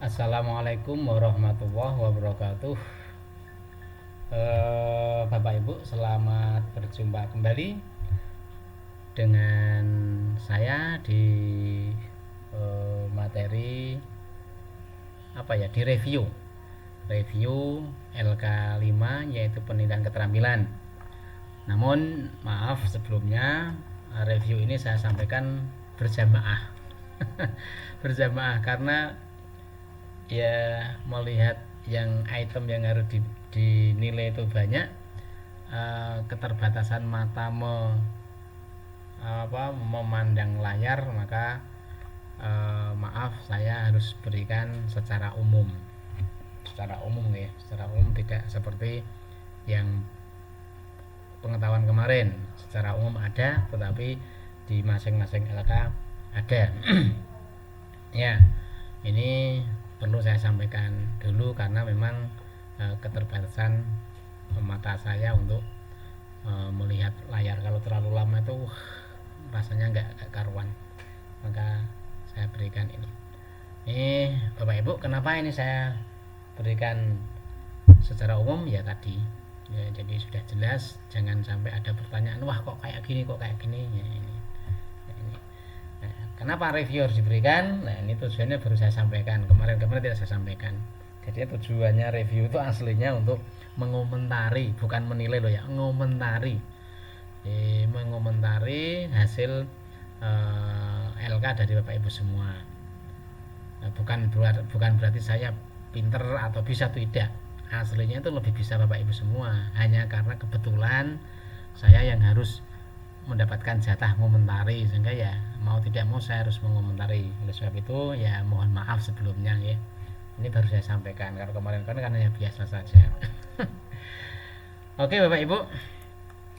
Assalamualaikum warahmatullahi wabarakatuh. Bapak Ibu, selamat berjumpa kembali dengan saya di materi di review LK5, yaitu penilaian keterampilan. Namun maaf sebelumnya, review ini saya sampaikan berjamaah berjamaah karena ya melihat yang item yang harus dinilai itu banyak, keterbatasan mata memandang layar, maka maaf saya harus berikan secara umum tidak seperti yang pengetahuan kemarin. Secara umum ada, tetapi di masing-masing LK ada. Ya, ini perlu saya sampaikan dulu karena memang keterbatasan mata saya untuk melihat layar. Kalau terlalu lama itu rasanya nggak karuan, maka saya berikan ini. Bapak Ibu, kenapa ini saya berikan secara umum? Ya tadi ya, jadi sudah jelas, jangan sampai ada pertanyaan, wah kok kayak gini ya, ini. Nah, kenapa review harus diberikan? Nah, ini tujuannya baru saya sampaikan. Kemarin tidak saya sampaikan. Jadi tujuannya review itu aslinya untuk mengomentari, bukan menilai loh ya, mengomentari hasil LK dari Bapak Ibu semua. Nah, bukan berarti saya pinter atau bisa, tidak. Aslinya itu lebih bisa Bapak Ibu semua, hanya karena kebetulan saya yang harus mendapatkan jatah mengomentari, sehingga ya mau tidak mau saya harus mengomentari. Oleh sebab itu ya mohon maaf sebelumnya ya. Ini baru saya sampaikan, kalau kemarin kan hanya biasa saja. Oke Bapak Ibu,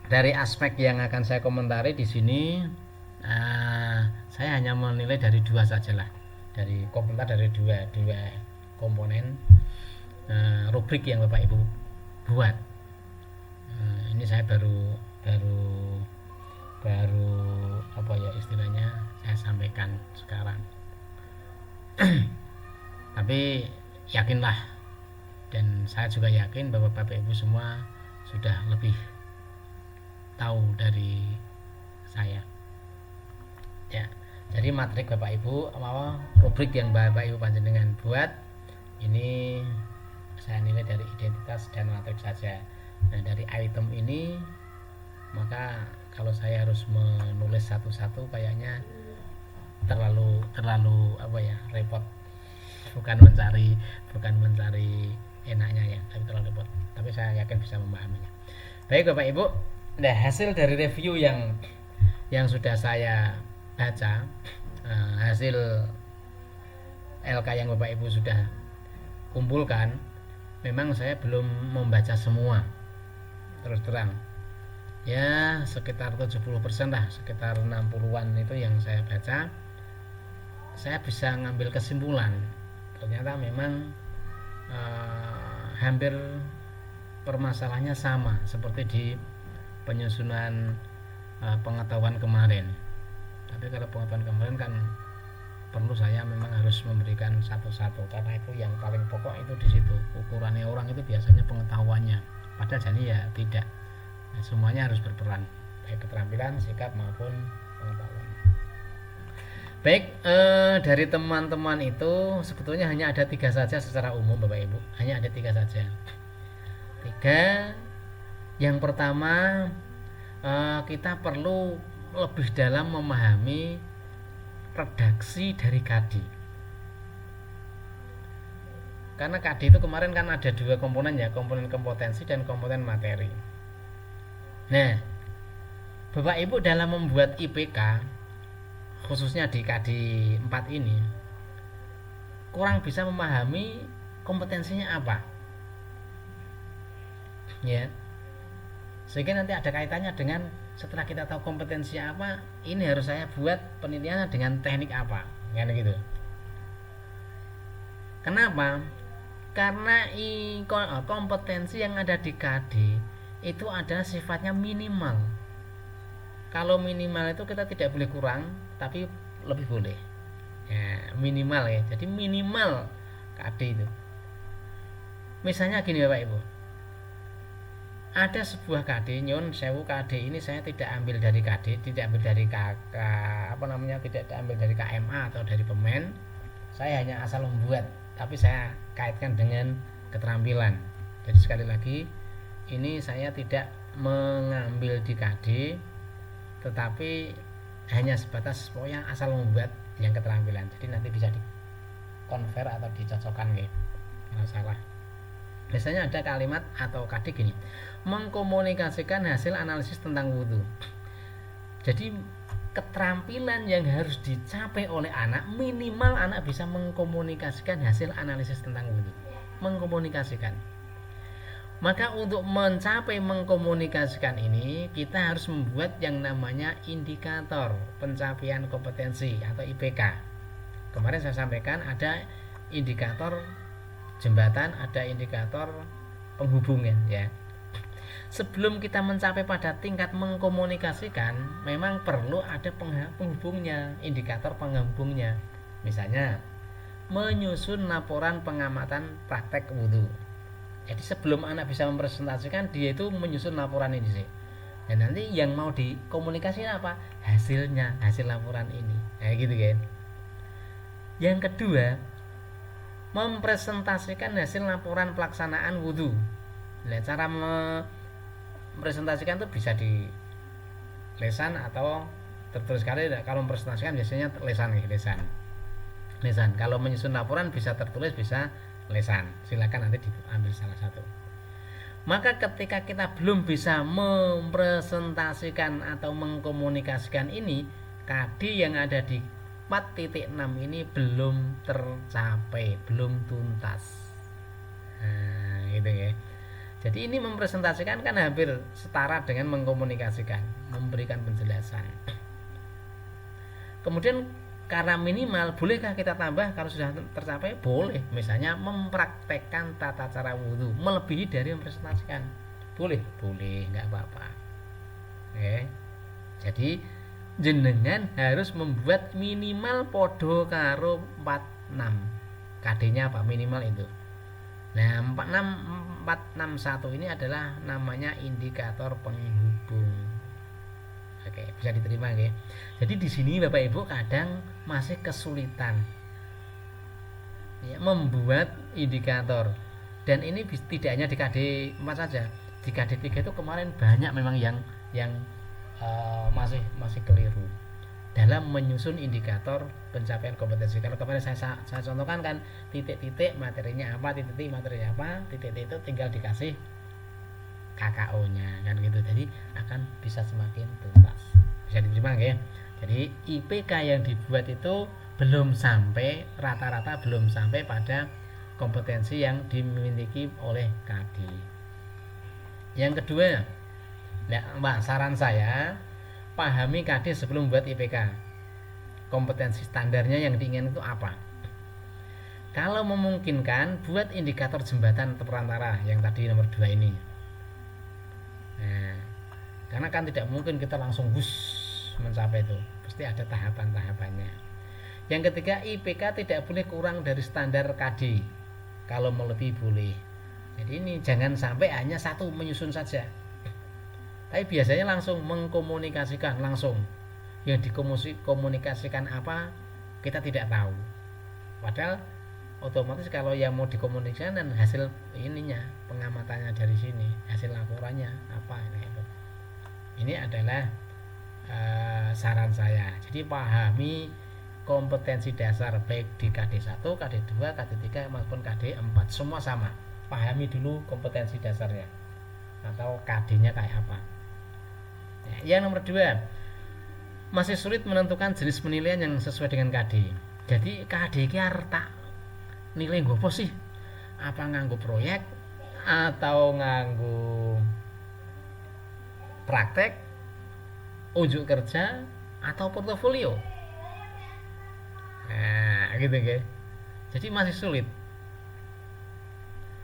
dari aspek yang akan saya komentari di sini, saya hanya menilai dari dua sajalah, dari komentar dari dua komponen rubrik yang Bapak Ibu buat. Ini saya baru istilahnya saya sampaikan sekarang. Tapi yakinlah, dan saya juga yakin bahwa Bapak Ibu semua sudah lebih tahu dari saya ya. Jadi matrik Bapak Ibu, rubrik yang Bapak Ibu panjenengan buat ini saya nilai dari identitas dan matrik saja. Nah, dari item ini, maka kalau saya harus menulis satu-satu kayaknya terlalu repot. Bukan mencari enaknya ya, tapi terlalu repot. Tapi saya yakin bisa memahaminya. Baik Bapak Ibu, nah hasil dari review yang sudah saya baca, hasil LK yang Bapak Ibu sudah kumpulkan, memang saya belum membaca semua, terus terang ya, sekitar 70% lah, sekitar 60-an itu yang saya baca. Saya bisa ngambil kesimpulan ternyata memang hampir permasalahannya sama seperti di penyusunan pengetahuan kemarin. Tapi kalau pengetahuan kemarin kan perlu saya memang harus memberikan satu-satu, karena itu yang paling pokok itu di situ. Ukurannya orang itu biasanya pengetahuannya, padahal jadi ya tidak. Nah, semuanya harus berperan, baik keterampilan, sikap maupun pengetahuan. Baik, dari teman-teman itu sebetulnya hanya ada 3 saja secara umum Bapak Ibu, hanya ada 3 saja. 3. Yang pertama, kita perlu lebih dalam memahami redaksi dari KADI. Karena KADI itu kemarin kan ada 2 komponen ya, komponen kompetensi dan komponen materi. Nah, Bapak Ibu dalam membuat IPK, khususnya di KADI 4 ini, kurang bisa memahami kompetensinya apa ya, sehingga nanti ada kaitannya dengan setelah kita tahu kompetensinya apa, ini harus saya buat penelitiannya dengan teknik apa, kan gitu. Kenapa? Karena kompetensi yang ada di KADI itu adalah sifatnya minimal. Kalau minimal itu kita tidak boleh kurang, tapi lebih boleh ya, minimal ya. Jadi minimal KD itu. Misalnya gini Bapak Ibu, ada sebuah KD, nyon sewu KD ini saya tidak ambil dari KD, tidak ambil dari tidak ambil dari KMA atau dari pemen, saya hanya asal membuat, tapi saya kaitkan dengan keterampilan. Jadi sekali lagi, ini saya tidak mengambil di KD, tetapi hanya sebatas pokoknya asal membuat yang keterampilan. Jadi nanti bisa di convert atau dicocokkan gitu, masalah. Biasanya ada kalimat atau KD gini, mengkomunikasikan hasil analisis tentang wudhu. Jadi keterampilan yang harus dicapai oleh anak, minimal anak bisa mengkomunikasikan hasil analisis tentang wudhu. Mengkomunikasikan. Maka untuk mencapai mengkomunikasikan ini, kita harus membuat yang namanya indikator pencapaian kompetensi atau IPK. Kemarin saya sampaikan ada indikator jembatan, ada indikator penghubungan ya. Sebelum kita mencapai pada tingkat mengkomunikasikan, memang perlu ada penghubungnya, indikator penghubungnya. Misalnya menyusun laporan pengamatan praktek wudhu. Jadi sebelum anak bisa mempresentasikan, dia itu menyusun laporan ini sih. Dan nanti yang mau dikomunikasikan apa? Hasilnya, hasil laporan ini. Kayak gitu kan. Yang kedua, mempresentasikan hasil laporan pelaksanaan wudhu. Nah, cara mempresentasikan itu bisa di lesan atau tertulis sekali. Kalau mempresentasikan biasanya lesan. Kalau menyusun laporan bisa tertulis, bisa lesan. Silakan nanti diambil salah satu. Maka ketika kita belum bisa mempresentasikan atau mengkomunikasikan ini, KD yang ada di 4.6 ini belum tercapai, belum tuntas. Nah, gitu ya. Jadi ini mempresentasikan kan hampir setara dengan mengkomunikasikan, memberikan penjelasan. Kemudian karena minimal, bolehkah kita tambah kalau sudah tercapai? Boleh. Misalnya mempraktekkan tata cara wudhu melebihi dari mempresentasikan. Boleh, nggak apa-apa. Oke. Jadi jenengan harus membuat minimal podo karo 46. KD-nya apa? Minimal itu. Nah, 461 ini adalah namanya indikator penghubung. Oke, bisa diterima ya. Jadi di sini Bapak Ibu kadang masih kesulitan ya, membuat indikator. Dan ini tidak hanya di KD 4 saja. Di KD 3 itu kemarin banyak memang yang masih keliru dalam menyusun indikator pencapaian kompetensi. Kalau kemarin saya contohkan kan titik-titik materinya apa, titik-titik materinya apa, titik-titik itu tinggal dikasih KKO-nya kan gitu. Jadi akan bisa semakin tuntas. Bisa diterima ya. Jadi IPK yang dibuat itu belum sampai, rata-rata belum sampai pada kompetensi yang dimiliki oleh KD. Yang kedua, nah, saran saya pahami KD sebelum buat IPK. Kompetensi standarnya yang diinginkan itu apa? Kalau memungkinkan, buat indikator jembatan atau perantara yang tadi nomor 2 ini. Nah, karena kan tidak mungkin kita langsung mencapai itu, pasti ada tahapan-tahapannya. Yang ketiga, IPK tidak boleh kurang dari standar KD. Kalau melebihi boleh. Jadi ini jangan sampai hanya satu menyusun saja. Tapi biasanya langsung mengkomunikasikan langsung. Yang dikomunikasikan apa kita tidak tahu. Padahal otomatis kalau yang mau dikomunikasikan dan hasil ininya, pengamatannya dari sini, hasil laporannya apa itu. Ini adalah saran saya. Jadi pahami kompetensi dasar baik di KD 1, KD 2, KD 3 maupun KD 4 semua sama. Pahami dulu kompetensi dasarnya atau KD-nya kayak apa. Yang nomor 2, masih sulit menentukan jenis penilaian yang sesuai dengan KD. Jadi KD ini tak nilai gue apa sih? Apa nganggo proyek atau nganggo praktek, unjuk kerja atau portofolio? Nah, gitu ya. Jadi masih sulit.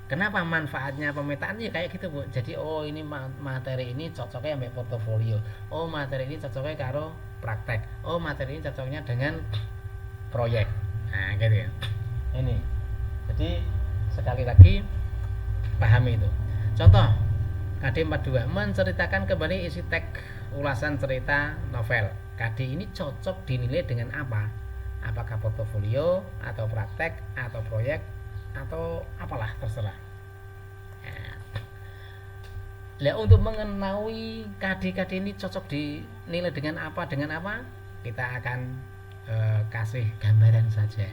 Kenapa? Manfaatnya pemetaan ya kayak gitu Bu. Jadi ini materi ini cocoknya sampai portofolio. Materi ini cocoknya karo praktek. Materi ini cocoknya dengan proyek. Nah gitu ya. Ini. Jadi sekali lagi pahami itu. Contoh KD 42 menceritakan kembali isi teks ulasan cerita novel. KD ini cocok dinilai dengan apa? Apakah portofolio atau praktek atau proyek atau apalah terserah. Nah, untuk mengetahui KD-KD ini cocok dinilai dengan apa, kita akan kasih gambaran saja.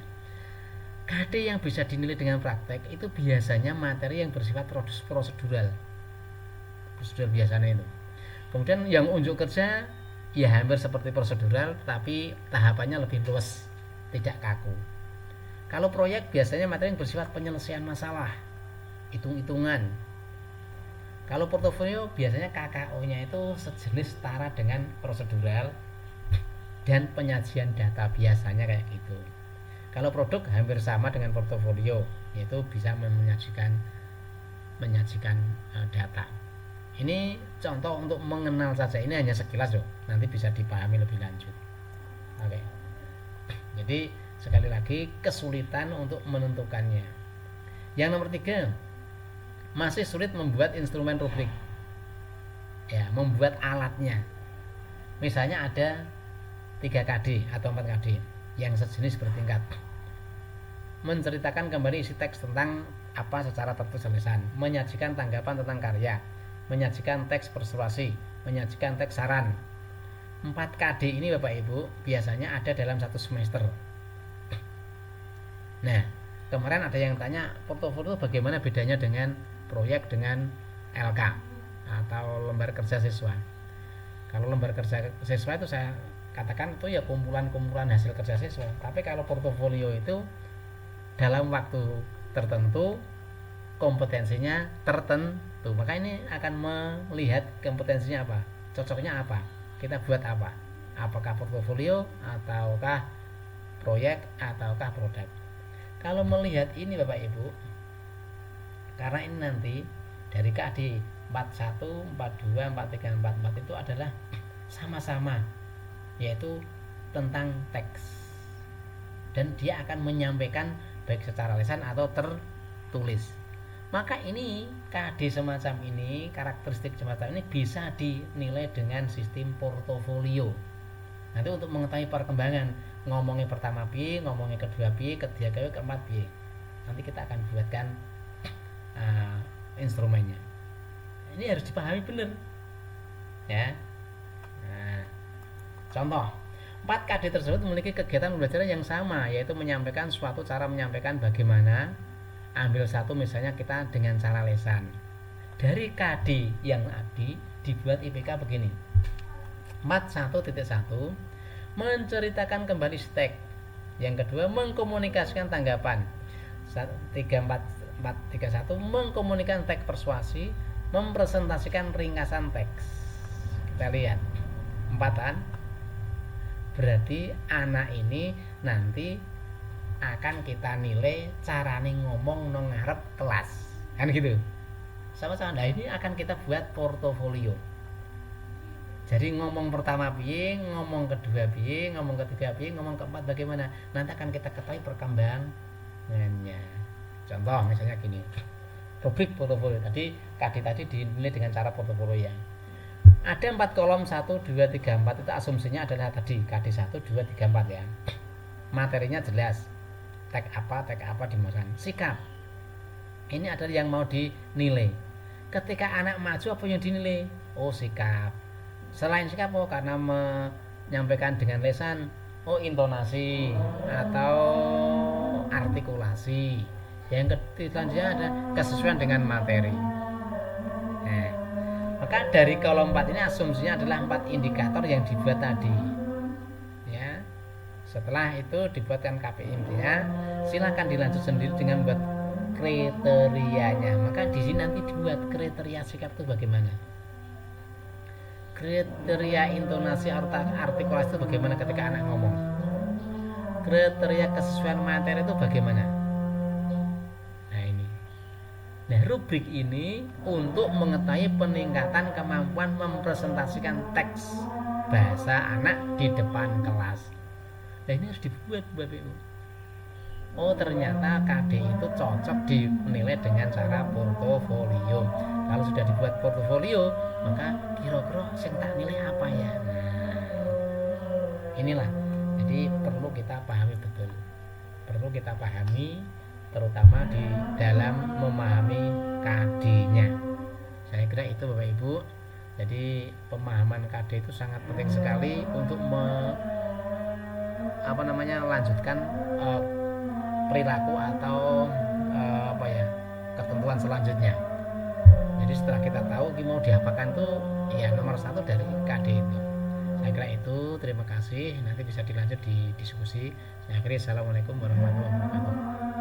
KD yang bisa dinilai dengan praktek itu biasanya materi yang bersifat prosedural biasanya itu. Kemudian yang unjuk kerja ya hampir seperti prosedural, tapi tahapannya lebih luas, tidak kaku. Kalau proyek biasanya materi yang bersifat penyelesaian masalah, hitung-hitungan. Kalau portofolio biasanya KKO-nya itu sejenis setara dengan prosedural dan penyajian data, biasanya kayak gitu. Kalau produk hampir sama dengan portofolio, yaitu bisa menyajikan data. Ini contoh untuk mengenal saja, ini hanya sekilas loh, nanti bisa dipahami lebih lanjut. Oke. Jadi sekali lagi kesulitan untuk menentukannya. Yang nomor 3, masih sulit membuat instrumen rubrik, ya, membuat alatnya. Misalnya ada 3 KD atau 4 KD yang sejenis bertingkat, menceritakan kembali isi teks tentang apa secara tertulis lisan, menyajikan tanggapan tentang karya, menyajikan teks persuasi, menyajikan teks saran. 4 KD ini Bapak Ibu biasanya ada dalam 1 semester. Nah, kemarin ada yang tanya portofolio bagaimana bedanya dengan proyek dengan LK atau lembar kerja siswa. Kalau lembar kerja siswa itu saya katakan itu ya kumpulan-kumpulan hasil kerja siswa. Tapi kalau portofolio itu dalam waktu tertentu, kompetensinya tertentu. Maka ini akan melihat kompetensinya apa, cocoknya apa, kita buat apa, apakah portofolio ataukah proyek ataukah produk. Kalau melihat ini Bapak Ibu, karena ini nanti dari KD 41, 42, 43, 44 itu adalah sama-sama, yaitu tentang teks, dan dia akan menyampaikan baik secara lisan atau tertulis. Maka ini KD semacam ini, karakteristik semacam ini bisa dinilai dengan sistem portofolio. Nanti untuk mengetahui perkembangan, ngomongnya pertama piye, ngomongnya kedua piye, ketiga piye, keempat piye, nanti kita akan buatkan instrumennya. Ini harus dipahami benar, ya. Nah, contoh 4 KD tersebut memiliki kegiatan pembelajaran yang sama, yaitu menyampaikan suatu cara menyampaikan bagaimana. Ambil satu misalnya kita dengan cara lisan. Dari KD yang tadi dibuat IPK begini. 41.1 menceritakan kembali teks. Yang kedua mengkomunikasikan tanggapan. 431 mengkomunikasikan teks persuasi, mempresentasikan ringkasan teks. Kita lihat 4-an. Berarti anak ini nanti akan kita nilai carane ngomong nang ngarep kelas, kan gitu. Sama-sama. Nah, ini akan kita buat portofolio. Jadi ngomong pertama piye, ngomong kedua piye, ngomong ketiga piye, ngomong keempat bagaimana, nanti akan kita ketahui perkembangannya. Contoh misalnya gini, rubrik portofolio tadi, KD tadi dinilai dengan cara portofolio ya. Ada 4 kolom 1, 2, 3, 4 itu asumsinya adalah tadi KD 1, 2, 3, 4 ya. Materinya jelas, tag apa dimasukkan. Sikap, ini adalah yang mau dinilai. Ketika anak maju apa yang dinilai? Oh, sikap. Selain sikap, oh karena menyampaikan dengan lisan, oh intonasi atau artikulasi. Yang selanjutnya ada kesesuaian dengan materi. Nah, maka dari kolom 4 ini asumsinya adalah 4 indikator yang dibuat tadi. Ya. Setelah itu dibuatkan KPI-nya, silakan dilanjut sendiri dengan buat kriterianya. Maka di sini nanti dibuat kriteria sikap itu bagaimana? Kriteria intonasi artikulasi itu bagaimana ketika anak ngomong? Kriteria kesesuaian materi itu bagaimana? Nah, rubrik ini untuk mengetahui peningkatan kemampuan mempresentasikan teks bahasa anak di depan kelas. Nah, ini harus dibuat Bapak Ibu. oh ternyata KD itu cocok dinilai dengan cara portofolio. Kalau sudah dibuat portofolio, maka kira-kira sing tak nilai apa ya. Nah, inilah. Jadi perlu kita pahami betul. Perlu kita pahami terutama di dalam memahami KD-nya. Saya kira itu Bapak Ibu. Jadi pemahaman KD itu sangat penting sekali untuk lanjutkan perilaku atau ketentuan selanjutnya. Jadi setelah kita tahu mau diapakan tuh ya nomor satu dari KD itu. Saya kira itu, terima kasih. Nanti bisa dilanjut di diskusi. Saya kira assalamualaikum warahmatullahi wabarakatuh.